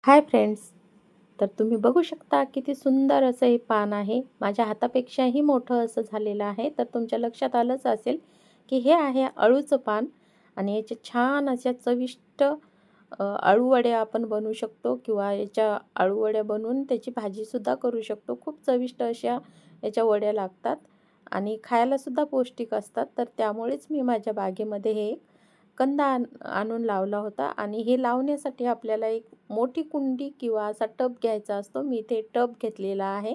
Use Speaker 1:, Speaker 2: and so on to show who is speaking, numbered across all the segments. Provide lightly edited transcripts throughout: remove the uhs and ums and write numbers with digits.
Speaker 1: Hi friends. तर तुम्ही बघू शकता किती सुंदर असं हे पान आहे. माझ्या हातापेक्षाही मोठं असं झालेलं आहे. तर तुमच्या लक्षात आलंच असेल की हे आहे अळूचं पान आणि याचे छान अशा चविष्ट अळूवड्या आपण बनवू शकतो किंवा याच्या अळूवड्या बनवून त्याची भाजीसुद्धा करू शकतो. खूप चविष्ट अशा याच्या वड्या लागतात आणि खायलासुद्धा पौष्टिक असतात. तर त्यामुळेच मी माझ्या बागेमध्ये हे कंद आणून लावला होता आणि हे लावण्यासाठी आपल्याला एक मोठी कुंडी किंवा असा टब घ्यायचा असतो. मी इथे टब घेतलेला आहे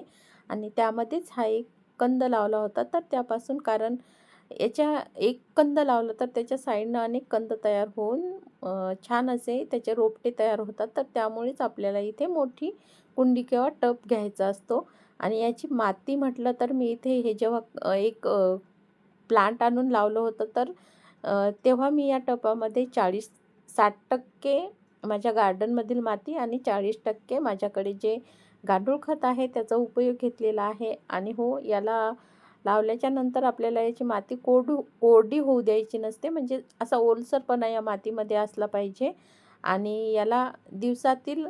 Speaker 1: आणि त्यामध्येच हा एक कंद लावला होता. तर त्यापासून कारण याच्या एक कंद लावलं तर त्याच्या साईडनं अनेक कंद तयार होऊन छान असे त्याचे रोपटे तयार होतात. तर त्यामुळेच आपल्याला इथे मोठी कुंडी किंवा टब घ्यायचा असतो आणि याची माती म्हटलं तर मी इथे हे जेव्हा एक प्लांट आणून लावलं होतं तर तेव्हा मी या टबामध्ये 40-60% माझ्या गार्डनमधील माती आणि 40% माझ्याकडे जे गांडूळ खत आहे त्याचा उपयोग घेतलेला आहे. आणि हो, याला लावल्याच्या नंतर आपल्याला याची माती कोरडी होऊ द्यायची नसते, म्हणजे असा ओलसरपणा या मातीमध्ये असला पाहिजे. आणि याला दिवसातील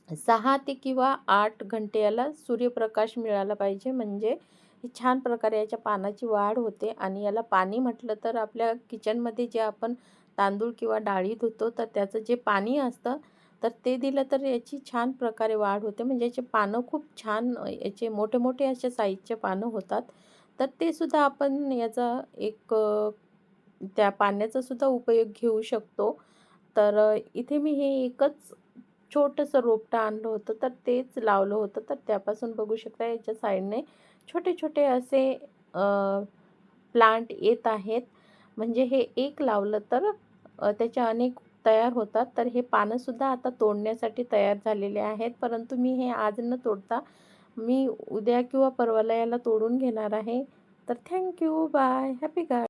Speaker 1: 6 ते किंवा 8 घंटे याला सूर्यप्रकाश मिळाला पाहिजे, म्हणजे ही छान प्रकारे याच्या पानाची वाढ होते. आणि याला पाणी म्हटलं तर आपल्या किचनमध्ये जे आपण तांदूळ किंवा डाळी धुतो तर त्याचं जे पाणी असतं तर ते दिलं तर याची छान प्रकारे वाढ होते. म्हणजे याचे पानं खूप छान याचे मोठे मोठे अशा साईजचे पानं होतात. तर ते सुद्धा आपण याचा एक त्या पाण्याचा सुद्धा उपयोग घेऊ शकतो. तर इथे मी हे एकच छोटंसं रोपटं आणलं होतं तर तेच लावलं होतं. तर त्यापासून बघू शकता याच्या साईडने छोटे छोटे असे प्लांट येत आहेत. म्हणजे हे एक लावलं तर त्याच्या अनेक तयार होतात. तर हे पानंसुद्धा आता तोडण्यासाठी तयार झालेले आहेत, परंतु मी हे आज न तोडता मी उद्या किंवा परवाला याला तोडून घेणार आहे. तर थँक्यू. बाय. Happy garden.